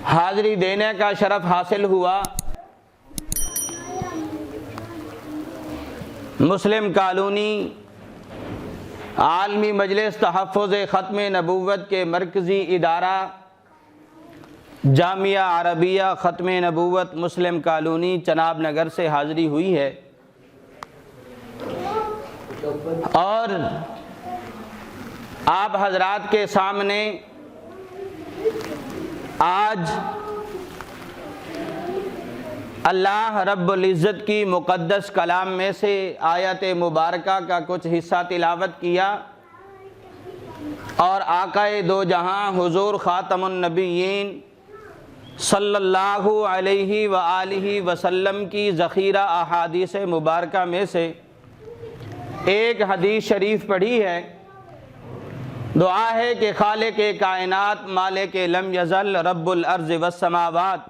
حاضری دینے کا شرف حاصل ہوا مسلم کالونی عالمی مجلس تحفظ ختم نبوت کے مرکزی ادارہ جامعہ عربیہ ختم نبوت مسلم کالونی چناب نگر سے حاضری ہوئی ہے، اور آپ حضرات کے سامنے آج اللہ رب العزت کی مقدس کلام میں سے آیت مبارکہ کا کچھ حصہ تلاوت کیا، اور آقا دو جہاں حضور خاتم النبیین صلی اللہ علیہ وآلہ وسلم کی ذخیرہ احادیث مبارکہ میں سے ایک حدیث شریف پڑھی ہے۔ دعا ہے کہ خالق کائنات مالک لم یزل رب الارض والسماوات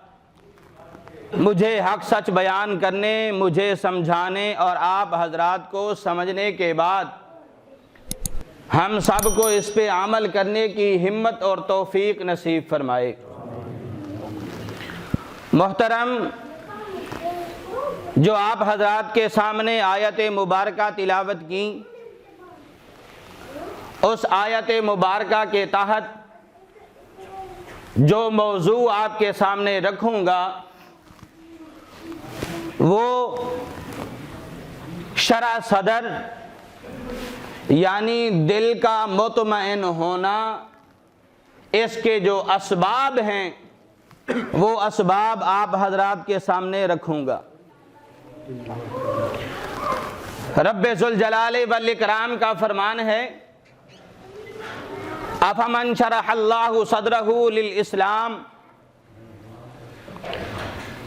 مجھے حق سچ بیان کرنے، مجھے سمجھانے اور آپ حضرات کو سمجھنے کے بعد ہم سب کو اس پہ عمل کرنے کی ہمت اور توفیق نصیب فرمائے۔ محترم، جو آپ حضرات کے سامنے آیت مبارکہ تلاوت کی، اس آیت مبارکہ کے تحت جو موضوع آپ کے سامنے رکھوں گا وہ شرح صدر یعنی دل کا مطمئن ہونا، اس کے جو اسباب ہیں وہ اسباب آپ حضرات کے سامنے رکھوں گا۔ رب ذوالجلال والاکرام کا فرمان ہے، افمن شرح اللہ صدرہ للاسلام،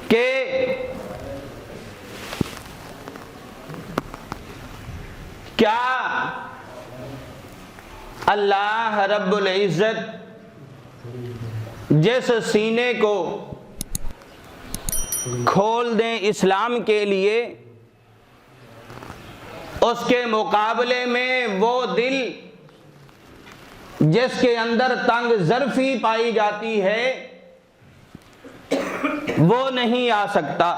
کہ کیا اللہ رب العزت جس سینے کو کھول دیں اسلام کے لیے، اس کے مقابلے میں وہ دل جس کے اندر تنگ ظرفی پائی جاتی ہے وہ نہیں آ سکتا،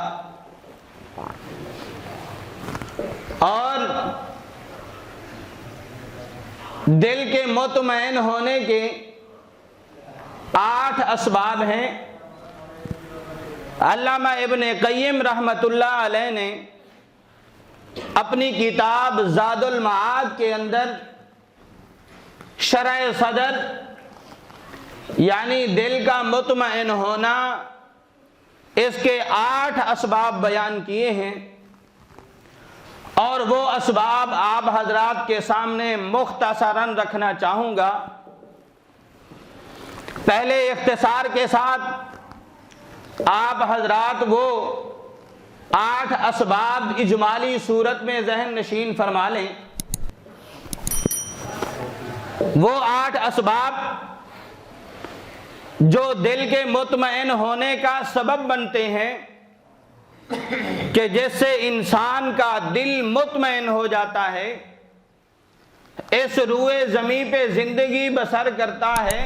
اور دل کے مطمئن ہونے کے 8 اسباب ہیں۔ علامہ ابن قیم رحمۃ اللہ علیہ نے اپنی کتاب زاد المعاد کے اندر شرح صدر یعنی دل کا مطمئن ہونا، اس کے 8 اسباب بیان کیے ہیں، اور وہ اسباب آپ حضرات کے سامنے مختصراً رکھنا چاہوں گا۔ پہلے اختصار کے ساتھ آپ حضرات وہ 8 اسباب اجمالی صورت میں ذہن نشین فرما لیں۔ وہ 8 اسباب جو دل کے مطمئن ہونے کا سبب بنتے ہیں، کہ جس سے انسان کا دل مطمئن ہو جاتا ہے، اس روئے زمین پہ زندگی بسر کرتا ہے،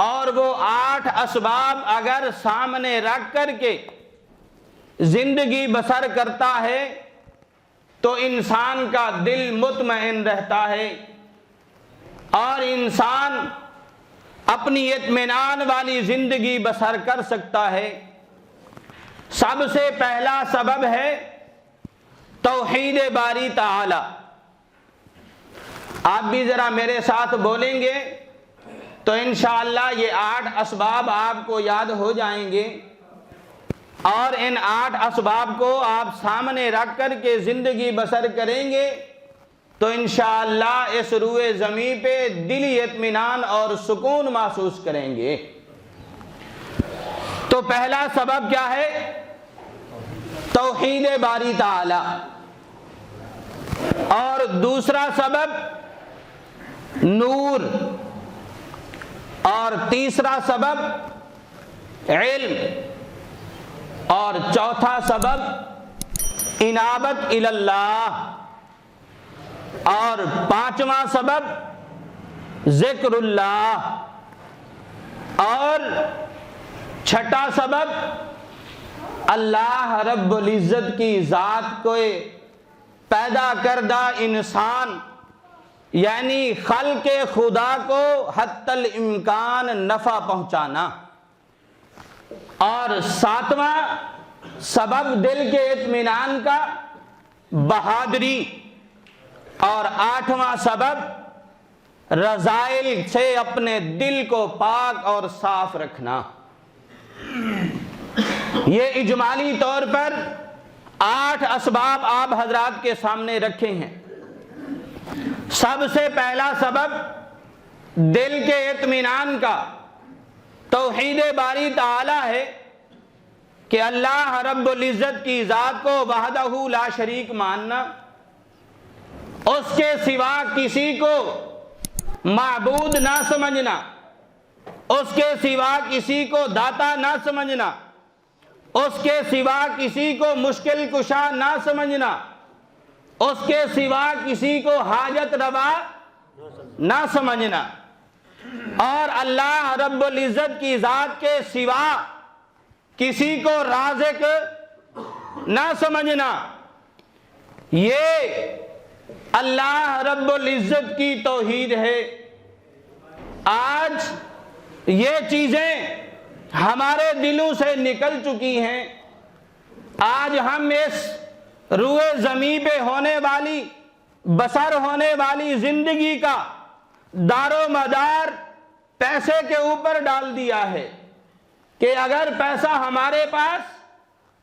اور وہ 8 اسباب اگر سامنے رکھ کر کے زندگی بسر کرتا ہے تو انسان کا دل مطمئن رہتا ہے، اور انسان اپنی اطمینان والی زندگی بسر کر سکتا ہے۔ سب سے پہلا سبب ہے توحید باری تعالی۔ آپ بھی ذرا میرے ساتھ بولیں گے تو انشاءاللہ یہ 8 اسباب آپ کو یاد ہو جائیں گے، اور ان 8 اسباب کو آپ سامنے رکھ کر کے زندگی بسر کریں گے تو انشاءاللہ اس روئے زمین پہ دلی اطمینان اور سکون محسوس کریں گے۔ تو پہلا سبب کیا ہے؟ توحید باری تعالی۔ اور دوسرا سبب نور، اور تیسرا سبب علم، اور چوتھا سبب انابت الی اللہ، اور 5واں سبب ذکر اللہ، اور چھٹا سبب اللہ رب العزت کی ذات کو پیدا کردہ انسان یعنی خلق خدا کو حتی الامکان نفع پہنچانا، اور ساتواں سبب دل کے اطمینان کا بہادری، اور آٹھواں سبب رذائل سے اپنے دل کو پاک اور صاف رکھنا۔ یہ اجمالی طور پر 8 اسباب آپ حضرات کے سامنے رکھے ہیں۔ سب سے پہلا سبب دل کے اطمینان کا توحید باری تعالی ہے کہ اللہ رب العزت کی ذات کو وحدہ لا شریک ماننا، اس کے سوا کسی کو معبود نہ سمجھنا، اس کے سوا کسی کو داتا نہ سمجھنا، اس کے سوا کسی کو مشکل کشا نہ سمجھنا، اس کے سوا کسی کو حاجت روا نہ سمجھنا، اور اللہ رب العزت کی ذات کے سوا کسی کو رازق نہ سمجھنا۔ یہ اللہ رب العزت کی توحید ہے۔ آج یہ چیزیں ہمارے دلوں سے نکل چکی ہیں۔ آج ہم اس روئے زمین پہ ہونے والی بسر ہونے والی زندگی کا دار و مدار پیسے کے اوپر ڈال دیا ہے کہ اگر پیسہ ہمارے پاس،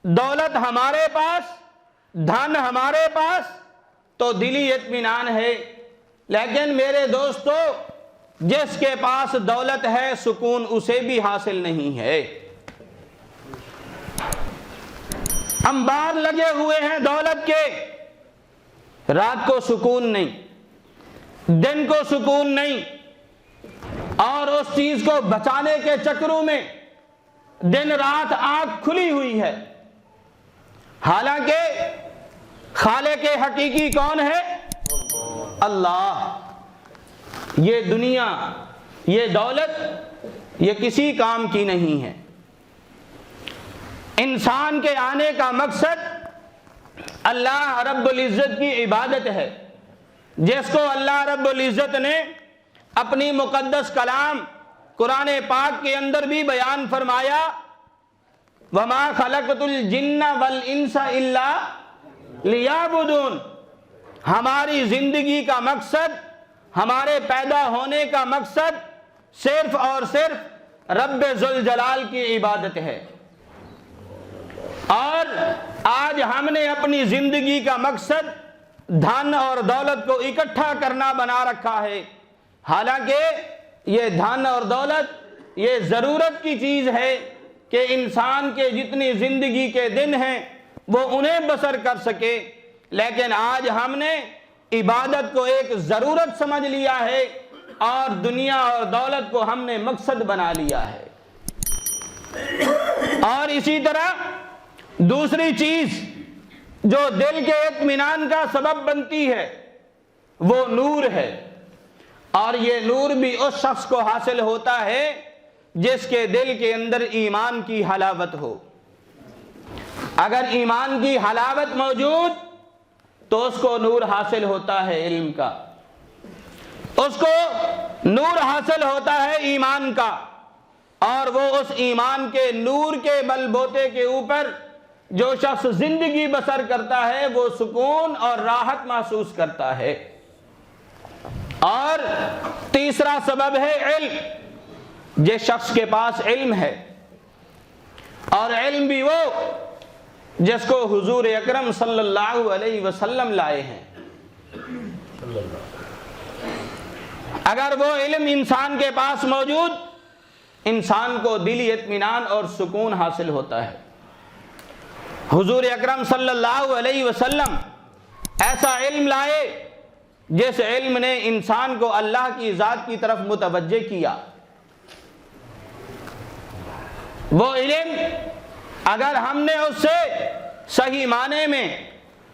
دولت ہمارے پاس، دھن ہمارے پاس تو دلی اطمینان ہے۔ لیکن میرے دوستو، جس کے پاس دولت ہے سکون اسے بھی حاصل نہیں ہے۔ انبار لگے ہوئے ہیں دولت کے، رات کو سکون نہیں، دن کو سکون نہیں، اور اس چیز کو بچانے کے چکروں میں دن رات آنکھ کھلی ہوئی ہے۔ حالانکہ خالق حقیقی کون ہے؟ اللہ۔ یہ دنیا، یہ دولت، یہ کسی کام کی نہیں ہے۔ انسان کے آنے کا مقصد اللہ رب العزت کی عبادت ہے، جس کو اللہ رب العزت نے اپنی مقدس کلام قرآن پاک کے اندر بھی بیان فرمایا، وَمَا خَلَقْتُ الْجِنَّ وَالْإِنسَ إِلَّا لِيَعْبُدُونَ۔ ہماری زندگی کا مقصد، ہمارے پیدا ہونے کا مقصد صرف اور صرف رب ذوالجلال کی عبادت ہے۔ اور آج ہم نے اپنی زندگی کا مقصد دھن اور دولت کو اکٹھا کرنا بنا رکھا ہے۔ حالانکہ یہ دھن اور دولت یہ ضرورت کی چیز ہے کہ انسان کے جتنی زندگی کے دن ہیں وہ انہیں بسر کر سکے، لیکن آج ہم نے عبادت کو ایک ضرورت سمجھ لیا ہے اور دنیا اور دولت کو ہم نے مقصد بنا لیا ہے۔ اور اسی طرح دوسری چیز جو دل کے اطمینان کا سبب بنتی ہے وہ نور ہے، اور یہ نور بھی اس شخص کو حاصل ہوتا ہے جس کے دل کے اندر ایمان کی حلاوت ہو۔ اگر ایمان کی حلاوت موجود تو اس کو نور حاصل ہوتا ہے علم کا، اس کو نور حاصل ہوتا ہے ایمان کا، اور وہ اس ایمان کے نور کے بل بوتے کے اوپر جو شخص زندگی بسر کرتا ہے وہ سکون اور راحت محسوس کرتا ہے۔ اور تیسرا سبب ہے علم۔ جس شخص کے پاس علم ہے، اور علم بھی وہ جس کو حضور اکرم صلی اللہ علیہ وسلم لائے ہیں، اگر وہ علم انسان کے پاس موجود، انسان کو دلی اطمینان اور سکون حاصل ہوتا ہے۔ حضور اکرم صلی اللہ علیہ وسلم ایسا علم لائے جس علم نے انسان کو اللہ کی ذات کی طرف متوجہ کیا۔ وہ علم اگر ہم نے اس سے صحیح معنی میں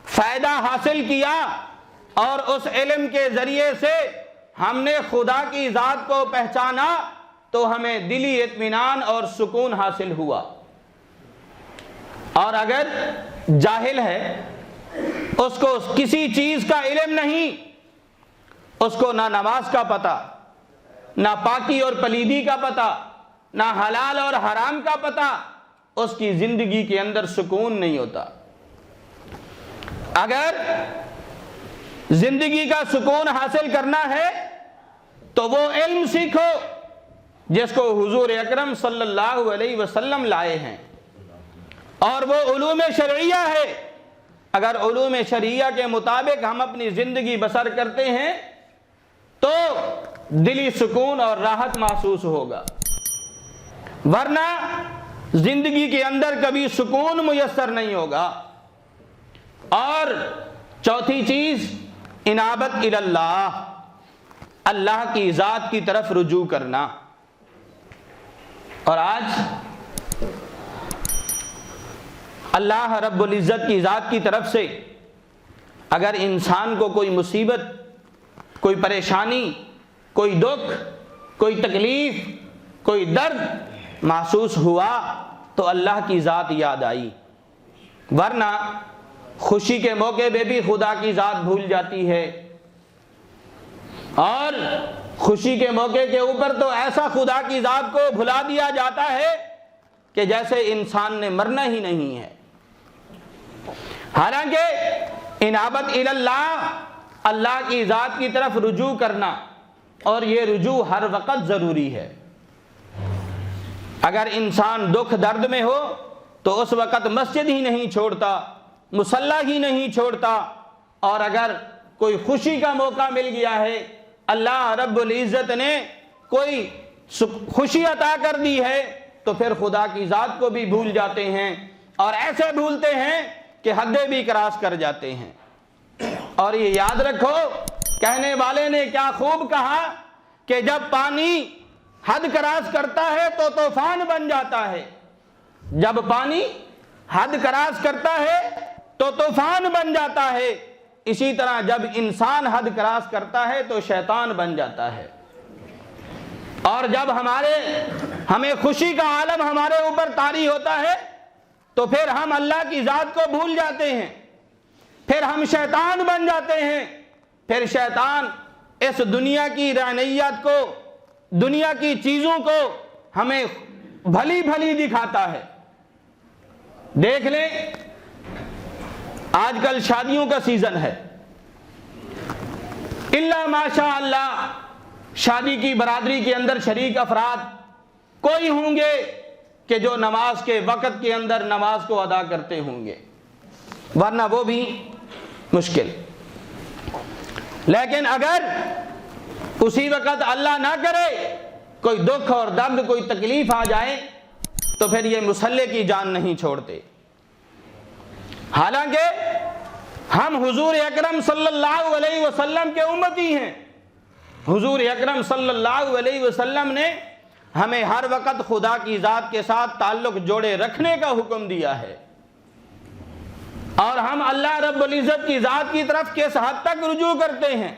فائدہ حاصل کیا اور اس علم کے ذریعے سے ہم نے خدا کی ذات کو پہچانا تو ہمیں دلی اطمینان اور سکون حاصل ہوا. اور اگر جاہل ہے، اس کو کسی چیز کا علم نہیں، اس کو نہ نماز کا پتہ، نہ پاکی اور پلیدی کا پتہ، نہ حلال اور حرام کا پتہ، اس کی زندگی کے اندر سکون نہیں ہوتا. اگر زندگی کا سکون حاصل کرنا ہے تو وہ علم سیکھو جس کو حضور اکرم صلی اللہ علیہ وسلم لائے ہیں، اور وہ علوم شرعیہ ہے. اگر علوم شرعیہ کے مطابق ہم اپنی زندگی بسر کرتے ہیں تو دلی سکون اور راحت محسوس ہوگا، ورنہ زندگی کے اندر کبھی سکون میسر نہیں ہوگا. اور چوتھی چیز انابت اللہ، اللہ کی ذات کی طرف رجوع کرنا. اور آج اللہ رب العزت کی ذات کی طرف سے اگر انسان کو کوئی مصیبت، کوئی پریشانی، کوئی دکھ، کوئی تکلیف، کوئی درد محسوس ہوا تو اللہ کی ذات یاد آئی، ورنہ خوشی کے موقع پہ بھی خدا کی ذات بھول جاتی ہے. اور خوشی کے موقع کے اوپر تو ایسا خدا کی ذات کو بھلا دیا جاتا ہے کہ جیسے انسان نے مرنا ہی نہیں ہے. حالانکہ انابت اللہ، اللہ کی ذات کی طرف رجوع کرنا، اور یہ رجوع ہر وقت ضروری ہے. اگر انسان دکھ درد میں ہو تو اس وقت مسجد ہی نہیں چھوڑتا، مصلی ہی نہیں چھوڑتا. اور اگر کوئی خوشی کا موقع مل گیا ہے، اللہ رب العزت نے کوئی خوشی عطا کر دی ہے، تو پھر خدا کی ذات کو بھی بھول جاتے ہیں، اور ایسے بھولتے ہیں کہ حدیں بھی کراس کر جاتے ہیں. اور یہ یاد رکھو، کہنے والے نے کیا خوب کہا کہ جب پانی حد کراس کرتا ہے تو طوفان بن جاتا ہے. جب پانی حد کراس کرتا ہے تو طوفان بن جاتا ہے. اسی طرح جب انسان حد کراس کرتا ہے تو شیطان بن جاتا ہے. اور جب ہمیں خوشی کا عالم ہمارے اوپر طاری ہوتا ہے تو پھر ہم اللہ کی ذات کو بھول جاتے ہیں، پھر ہم شیطان بن جاتے ہیں. پھر شیطان اس دنیا کی رعنیت کو، دنیا کی چیزوں کو ہمیں بھلی بھلی دکھاتا ہے. دیکھ لیں، آج کل شادیوں کا سیزن ہے، الا ماشاء اللہ شادی کی برادری کے اندر شریک افراد کوئی ہوں گے کہ جو نماز کے وقت کے اندر نماز کو ادا کرتے ہوں گے، ورنہ وہ بھی مشکل. لیکن اگر اسی وقت اللہ نہ کرے کوئی دکھ اور درد، کوئی تکلیف آ جائے تو پھر یہ مصلی کی جان نہیں چھوڑتے. حالانکہ ہم حضور اکرم صلی اللہ علیہ وسلم کے امتی ہیں. حضور اکرم صلی اللہ علیہ وسلم نے ہمیں ہر وقت خدا کی ذات کے ساتھ تعلق جوڑے رکھنے کا حکم دیا ہے. اور ہم اللہ رب العزت کی ذات کی طرف کس حد تک رجوع کرتے ہیں؟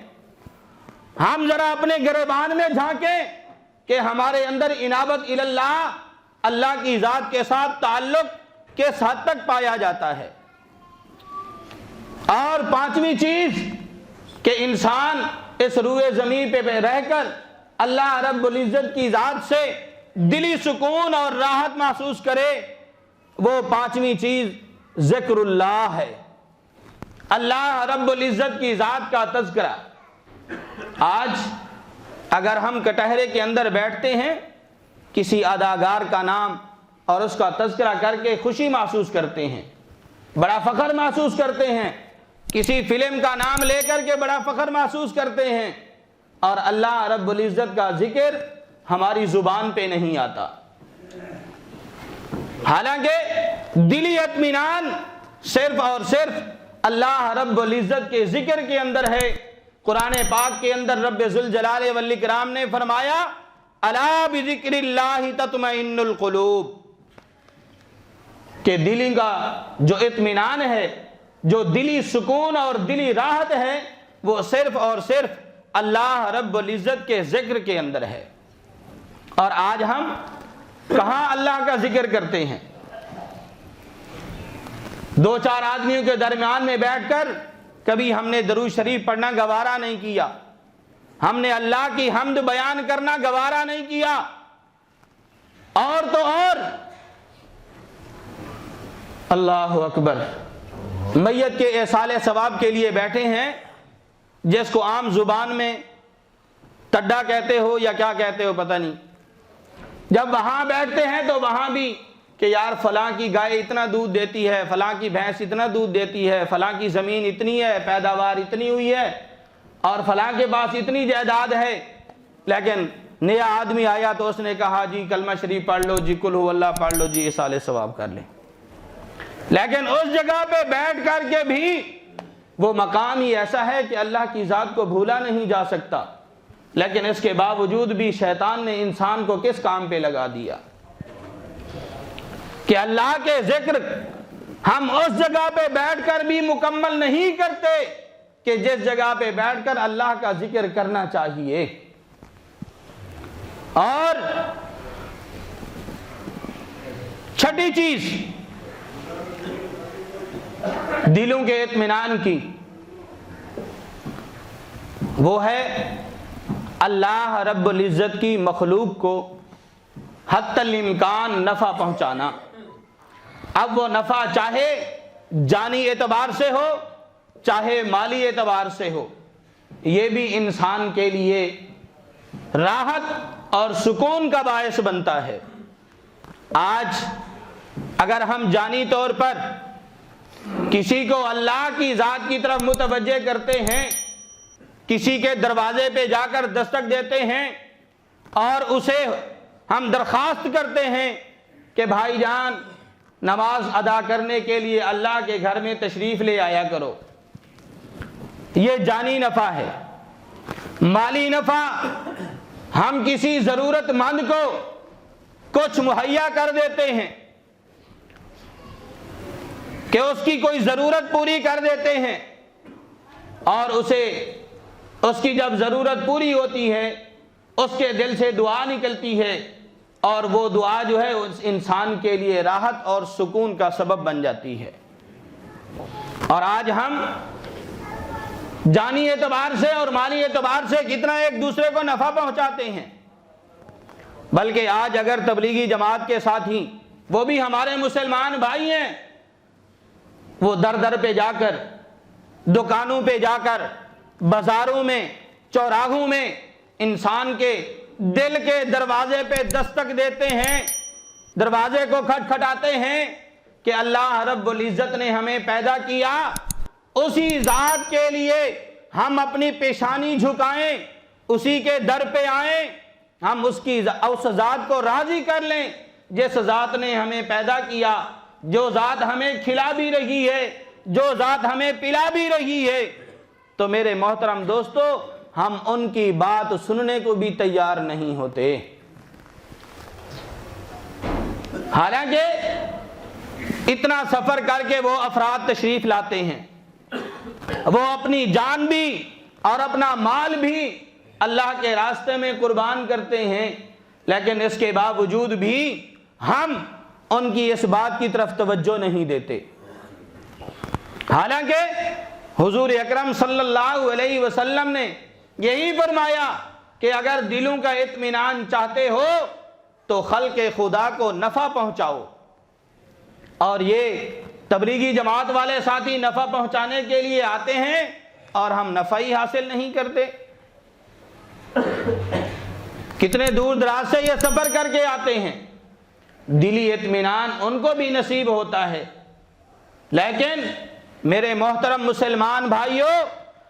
ہم ذرا اپنے گریبان میں جھانکیں کہ ہمارے اندر انابت اللہ، اللہ کی ذات کے ساتھ تعلق کس حد تک پایا جاتا ہے. اور پانچویں چیز کہ انسان اس روئے زمین پہ رہ کر اللہ رب العزت کی ذات سے دلی سکون اور راحت محسوس کرے، وہ پانچویں چیز ذکر اللہ ہے، اللہ رب العزت کی ذات کا تذکرہ. آج اگر ہم کٹہرے کے اندر بیٹھتے ہیں، کسی اداکار کا نام اور اس کا تذکرہ کر کے خوشی محسوس کرتے ہیں، بڑا فخر محسوس کرتے ہیں، کسی فلم کا نام لے کر کے بڑا فخر محسوس کرتے ہیں، اور اللہ رب العزت کا ذکر ہماری زبان پہ نہیں آتا. حالانکہ دلی اطمینان صرف اور صرف اللہ رب العزت کے ذکر کے اندر ہے. قرآن پاک کے اندر رب ذوالجلال والاکرام نے فرمایا الا بذکر اللہ تطمئن القلوب، کہ دل کا جو اطمینان ہے، جو دلی سکون اور دلی راحت ہے، وہ صرف اور صرف اللہ رب العزت کے ذکر کے اندر ہے. اور آج ہم کہاں اللہ کا ذکر کرتے ہیں؟ دو چار آدمیوں کے درمیان میں بیٹھ کر کبھی ہم نے درود شریف پڑھنا گوارا نہیں کیا، ہم نے اللہ کی حمد بیان کرنا گوارا نہیں کیا، اور تو اور اللہ اکبر میت کے ایصال ثواب کے لیے بیٹھے ہیں، جس کو عام زبان میں ٹڈا کہتے ہو یا کیا کہتے ہو پتہ نہیں، جب وہاں بیٹھتے ہیں تو وہاں بھی کہ یار فلاں کی گائے اتنا دودھ دیتی ہے، فلاں کی بھینس اتنا دودھ دیتی ہے، فلاں کی زمین اتنی ہے، پیداوار اتنی ہوئی ہے، اور فلاں کے پاس اتنی جائیداد ہے، لیکن نیا آدمی آیا تو اس نے کہا جی کلمہ شریف پڑھ لو جی، قل هو اللہ پڑھ لو جی، ایصال ثواب کر لیں۔ لیکن اس جگہ پہ بیٹھ کر کے بھی وہ مقام ہی ایسا ہے کہ اللہ کی ذات کو بھولا نہیں جا سکتا، لیکن اس کے باوجود بھی شیطان نے انسان کو کس کام پہ لگا دیا کہ اللہ کے ذکر ہم اس جگہ پہ بیٹھ کر بھی مکمل نہیں کرتے کہ جس جگہ پہ بیٹھ کر اللہ کا ذکر کرنا چاہیے۔ اور چھٹی چیز دلوں کے اطمینان کی، وہ ہے اللہ رب العزت کی مخلوق کو حتی الامکان نفع پہنچانا۔ اب وہ نفع چاہے جانی اعتبار سے ہو چاہے مالی اعتبار سے ہو، یہ بھی انسان کے لیے راحت اور سکون کا باعث بنتا ہے۔ آج اگر ہم جانی طور پر کسی کو اللہ کی ذات کی طرف متوجہ کرتے ہیں، کسی کے دروازے پہ جا کر دستک دیتے ہیں اور اسے ہم درخواست کرتے ہیں کہ بھائی جان نماز ادا کرنے کے لیے اللہ کے گھر میں تشریف لے آیا کرو، یہ جانی نفع ہے۔ مالی نفع، ہم کسی ضرورت مند کو کچھ مہیا کر دیتے ہیں کہ اس کی کوئی ضرورت پوری کر دیتے ہیں، اور اس کی جب ضرورت پوری ہوتی ہے اس کے دل سے دعا نکلتی ہے، اور وہ دعا جو ہے اس انسان کے لیے راحت اور سکون کا سبب بن جاتی ہے۔ اور آج ہم جانی اعتبار سے اور مالی اعتبار سے کتنا ایک دوسرے کو نفع پہنچاتے ہیں، بلکہ آج اگر تبلیغی جماعت کے ساتھی وہ بھی ہمارے مسلمان بھائی ہیں، وہ در در پہ جا کر، دکانوں پہ جا کر، بازاروں میں، چوراہوں میں انسان کے دل کے دروازے پہ دستک دیتے ہیں، دروازے کو کھٹکھٹاتے ہیں کہ اللہ رب العزت نے ہمیں پیدا کیا، اسی ذات کے لیے ہم اپنی پیشانی جھکائیں، اسی کے در پہ آئیں، ہم اس ذات کو راضی کر لیں جس ذات نے ہمیں پیدا کیا، جو ذات ہمیں کھلا بھی رہی ہے، جو ذات ہمیں پلا بھی رہی ہے۔ تو میرے محترم دوستو، ہم ان کی بات سننے کو بھی تیار نہیں ہوتے، حالانکہ اتنا سفر کر کے وہ افراد تشریف لاتے ہیں، وہ اپنی جان بھی اور اپنا مال بھی اللہ کے راستے میں قربان کرتے ہیں، لیکن اس کے باوجود بھی ہم ان کی اس بات کی طرف توجہ نہیں دیتے، حالانکہ حضور اکرم صلی اللہ علیہ وسلم نے یہی فرمایا کہ اگر دلوں کا اطمینان چاہتے ہو تو خلق خدا کو نفع پہنچاؤ۔ اور یہ تبلیغی جماعت والے ساتھی نفع پہنچانے کے لیے آتے ہیں اور ہم نفع ہی حاصل نہیں کرتے۔ کتنے دور دراز سے یہ سفر کر کے آتے ہیں، دلی اطمینان ان کو بھی نصیب ہوتا ہے، لیکن میرے محترم مسلمان بھائیوں،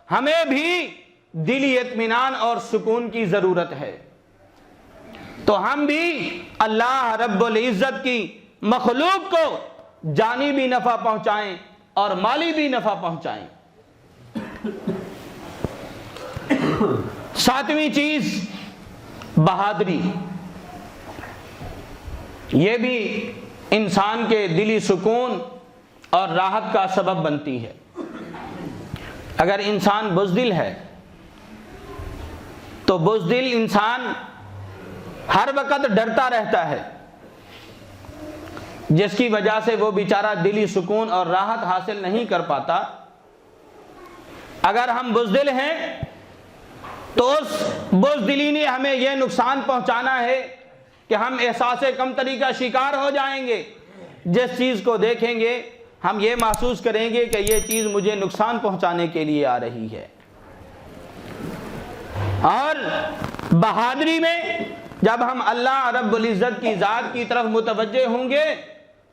ہمیں بھی دلی اطمینان اور سکون کی ضرورت ہے، تو ہم بھی اللہ رب العزت کی مخلوق کو جانی بھی نفع پہنچائیں اور مالی بھی نفع پہنچائیں۔ ساتویں چیز بہادری، یہ بھی انسان کے دلی سکون اور راحت کا سبب بنتی ہے۔ اگر انسان بزدل ہے تو بزدل انسان ہر وقت ڈرتا رہتا ہے، جس کی وجہ سے وہ بیچارہ دلی سکون اور راحت حاصل نہیں کر پاتا۔ اگر ہم بزدل ہیں تو اس بزدلی نے ہمیں یہ نقصان پہنچانا ہے کہ ہم احساس کمتری کا شکار ہو جائیں گے۔ جس چیز کو دیکھیں گے ہم یہ محسوس کریں گے کہ یہ چیز مجھے نقصان پہنچانے کے لیے آ رہی ہے۔ اور بہادری میں جب ہم اللہ رب العزت کی ذات کی طرف متوجہ ہوں گے،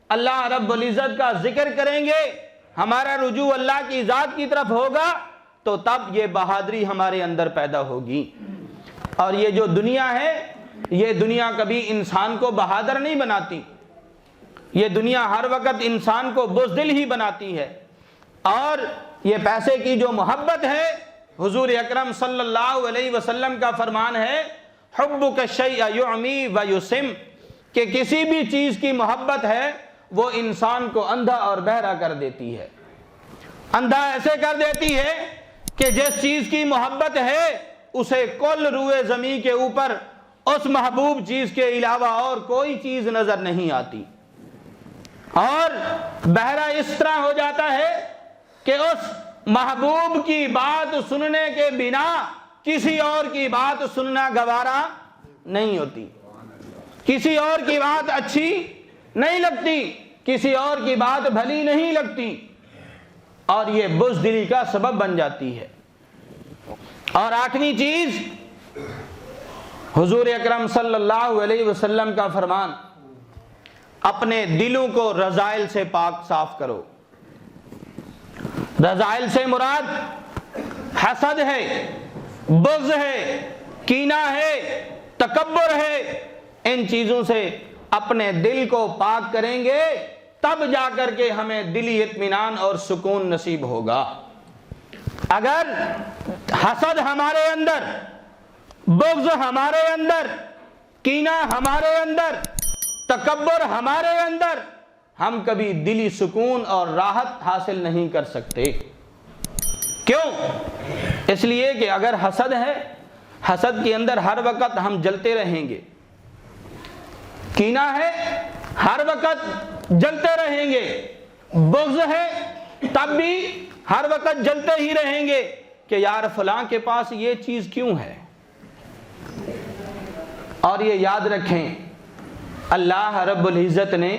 اللہ رب العزت کا ذکر کریں گے، ہمارا رجوع اللہ کی ذات کی طرف ہوگا، تو تب یہ بہادری ہمارے اندر پیدا ہوگی۔ اور یہ جو دنیا ہے، یہ دنیا کبھی انسان کو بہادر نہیں بناتی، یہ دنیا ہر وقت انسان کو بزدل ہی بناتی ہے۔ اور یہ پیسے کی جو محبت ہے، حضور اکرم صلی اللہ علیہ وسلم کا فرمان ہے، حبک الشیء یعمی و یسم، کہ کسی بھی چیز کی محبت ہے وہ انسان کو اندھا اور بہرا کر دیتی ہے۔ اندھا ایسے کر دیتی ہے کہ جس چیز کی محبت ہے اسے کل روئے زمین کے اوپر اس محبوب چیز کے علاوہ اور کوئی چیز نظر نہیں آتی، اور بہرا اس طرح ہو جاتا ہے کہ اس محبوب کی بات سننے کے بنا کسی اور کی بات سننا گوارا نہیں ہوتی، کسی اور کی بات اچھی نہیں لگتی، کسی اور کی بات بھلی نہیں لگتی، اور یہ بزدلی کا سبب بن جاتی ہے۔ اور آٹھویں چیز، حضور اکرم صلی اللہ علیہ وسلم کا فرمان، اپنے دلوں کو رذائل سے پاک صاف کرو۔ رذائل سے مراد حسد ہے، بغض ہے، کینہ ہے، تکبر ہے۔ ان چیزوں سے اپنے دل کو پاک کریں گے تب جا کر کے ہمیں دلی اطمینان اور سکون نصیب ہوگا۔ اگر حسد ہمارے اندر، بغض ہمارے اندر، کینہ ہمارے اندر، تکبر ہمارے اندر، ہم کبھی دلی سکون اور راحت حاصل نہیں کر سکتے۔ کیوں؟ اس لیے کہ اگر حسد ہے، حسد کے اندر ہر وقت ہم جلتے رہیں گے، کینہ ہے ہر وقت جلتے رہیں گے، بغض ہے تب بھی ہر وقت جلتے ہی رہیں گے کہ یار فلاں کے پاس یہ چیز کیوں ہے۔ اور یہ یاد رکھیں، اللہ رب العزت نے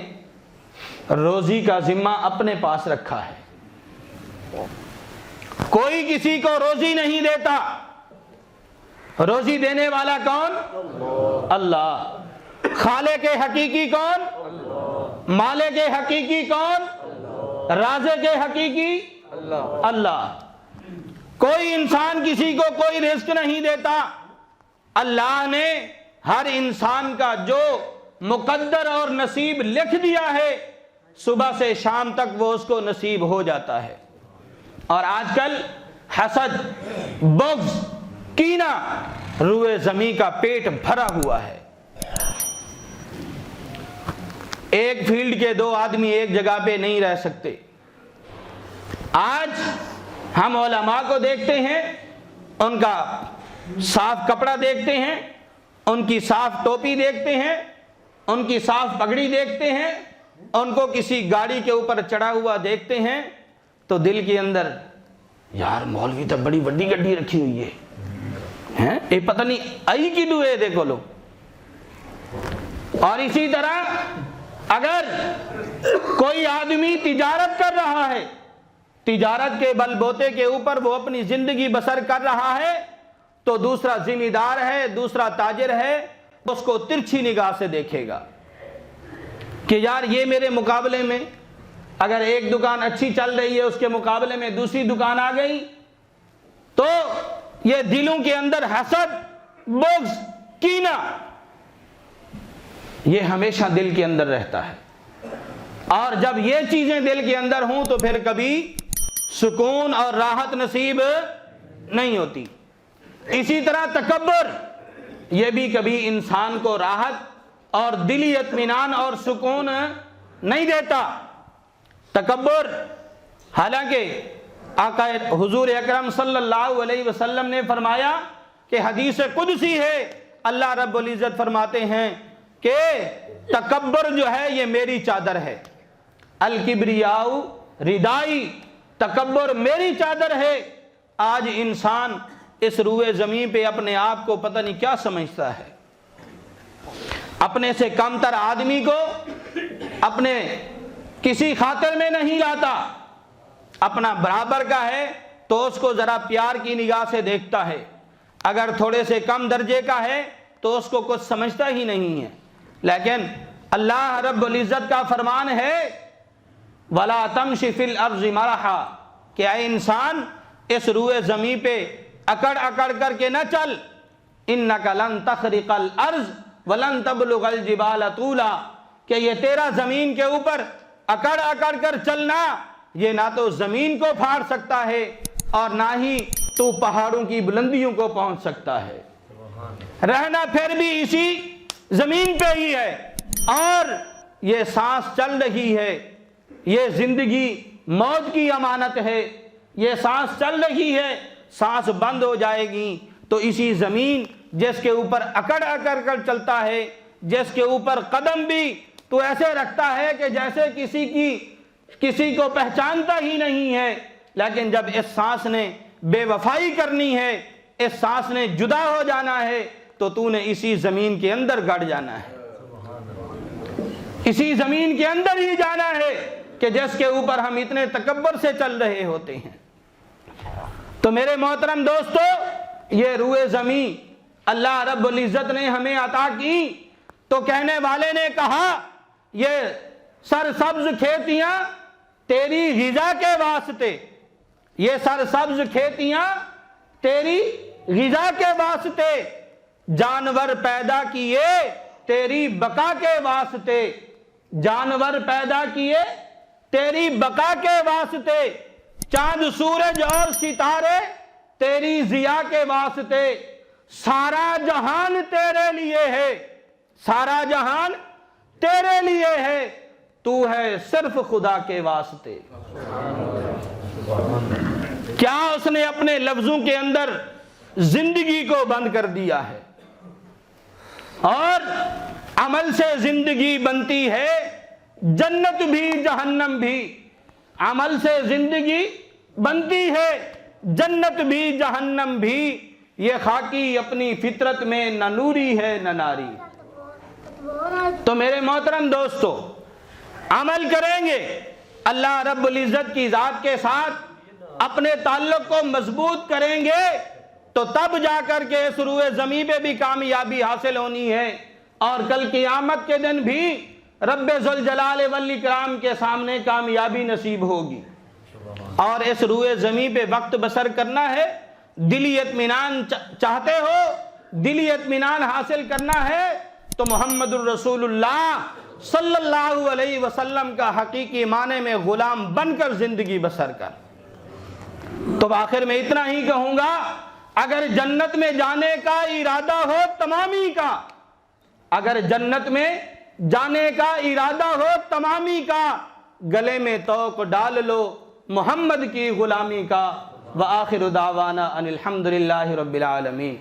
روزی کا ذمہ اپنے پاس رکھا ہے، کوئی کسی کو روزی نہیں دیتا۔ روزی دینے والا کون؟ اللہ۔ خالق حقیقی کون؟ مالک حقیقی کون؟ رازق حقیقی اللہ۔ کوئی انسان کسی کو کوئی رزق نہیں دیتا، اللہ نے ہر انسان کا جو مقدر اور نصیب لکھ دیا ہے، صبح سے شام تک وہ اس کو نصیب ہو جاتا ہے۔ اور آج کل حسد، بغض، کینہ روئے زمین کا پیٹ بھرا ہوا ہے۔ ایک فیلڈ کے دو آدمی ایک جگہ پہ نہیں رہ سکتے۔ آج ہم علماء کو دیکھتے ہیں، ان کا صاف کپڑا دیکھتے ہیں، ان کی صاف ٹوپی دیکھتے ہیں، ان کی صاف پگڑی دیکھتے ہیں، ان کو کسی گاڑی کے اوپر چڑھا ہوا دیکھتے ہیں تو دل کے اندر یار مولوی تو بڑی بڑی گڈی رکھی ہوئی ہے، یہ پتہ نہیں آئی کی ڈوئے دیکھو لو۔ اور اسی طرح اگر کوئی آدمی تجارت کر رہا ہے، تجارت کے بل بوتے کے اوپر وہ اپنی زندگی بسر کر رہا ہے، تو دوسرا ذمہ دار ہے، دوسرا تاجر ہے، اس کو ترچھی نگاہ سے دیکھے گا کہ یار یہ میرے مقابلے میں اگر ایک دکان اچھی چل رہی ہے، اس کے مقابلے میں دوسری دکان آ گئی، تو یہ دلوں کے اندر حسد، بغض، کینہ، یہ ہمیشہ دل کے اندر رہتا ہے۔ اور جب یہ چیزیں دل کے اندر ہوں تو پھر کبھی سکون اور راحت نصیب نہیں ہوتی۔ اسی طرح تکبر، یہ بھی کبھی انسان کو راحت اور دلی اطمینان اور سکون نہیں دیتا۔ تکبر، حالانکہ آقا حضور اکرم صلی اللہ علیہ وسلم نے فرمایا کہ حدیث قدسی ہے، اللہ رب العزت فرماتے ہیں کہ تکبر جو ہے یہ میری چادر ہے، الکبریاء ردائی، تکبر میری چادر ہے۔ آج انسان اس روئے زمین پہ اپنے آپ کو پتہ نہیں کیا سمجھتا ہے، اپنے سے کم تر آدمی کو اپنے کسی خاطر میں نہیں لاتا، اپنا برابر کا ہے تو اس کو ذرا پیار کی نگاہ سے دیکھتا ہے، اگر تھوڑے سے کم درجے کا ہے تو اس کو کچھ سمجھتا ہی نہیں ہے۔ لیکن اللہ رب العزت کا فرمان ہے وَلَا تَمْشِ فِي الْأَرْضِ مَرَحًا، کہ اے انسان اس روئے زمین پہ اکڑ اکڑ کر کے نہ چل، اِنَّكَ لَن تَخْرِقَ الْأَرْضِ وَلَن تَبْلُغَ الْجِبَالَ طُولًا، کہ یہ تیرا زمین کے اوپر اکڑ اکڑ کر چلنا یہ نہ تو زمین کو پھاڑ سکتا ہے اور نہ ہی تو پہاڑوں کی بلندیوں کو پہنچ سکتا ہے، رہنا پھر بھی اسی زمین پہ ہی ہے، اور یہ سانس چل رہی ہے، یہ زندگی موت کی امانت ہے، یہ سانس چل رہی ہے، سانس بند ہو جائے گی تو اسی زمین جس کے اوپر اکڑ اکڑ کر چلتا ہے، جس کے اوپر قدم بھی تو ایسے رکھتا ہے کہ جیسے کسی کو پہچانتا ہی نہیں ہے، لیکن جب اس سانس نے بے وفائی کرنی ہے، اس سانس نے جدا ہو جانا ہے تو نے اسی زمین کے اندر گڑ جانا ہے، اسی زمین کے اندر ہی جانا ہے کہ جس کے اوپر ہم اتنے تکبر سے چل رہے ہوتے ہیں۔ تو میرے محترم دوستو، یہ روئے زمین اللہ رب العزت نے ہمیں عطا کی تو کہنے والے نے کہا یہ سرسبز کھیتیاں تیری غذا کے واسطے، یہ سرسبز کھیتیاں تیری غذا کے واسطے، جانور پیدا کیے تیری بقا کے واسطے، جانور پیدا کیے تیری بقا کے واسطے، چاند سورج اور ستارے تیری ضیاء کے واسطے، سارا جہان تیرے لیے ہے، سارا جہان تیرے لیے ہے، تو ہے صرف خدا کے واسطے۔ کیا اس نے اپنے لفظوں کے اندر زندگی کو بند کر دیا ہے؟ اور عمل سے زندگی بنتی ہے، جنت بھی جہنم بھی، عمل سے زندگی بنتی ہے، جنت بھی جہنم بھی، یہ خاکی اپنی فطرت میں نہ نوری ہے نہ ناری۔ تو میرے محترم دوستو، عمل کریں گے اللہ رب العزت کی ذات کے ساتھ اپنے تعلق کو مضبوط کریں گے تو تب جا کر کے اس روئے زمین پہ بھی کامیابی حاصل ہونی ہے، اور کل قیامت کے دن بھی رب ذوالجلال والاکرام کے سامنے کامیابی نصیب ہوگی۔ اور اس روئے زمین پہ وقت بسر کرنا ہے، دلی اطمینان چاہتے ہو، دلی اطمینان حاصل کرنا ہے تو محمد الرسول اللہ صلی اللہ علیہ وسلم کا حقیقی معنی میں غلام بن کر زندگی بسر کر۔ تو آخر میں اتنا ہی کہوں گا، اگر جنت میں جانے کا ارادہ ہو تمامی کا، اگر جنت میں جانے کا ارادہ ہو تمامی کا، گلے میں طوق ڈال لو محمد کی غلامی کا۔ وآخر دعوانا ان الحمدللہ رب العالمین۔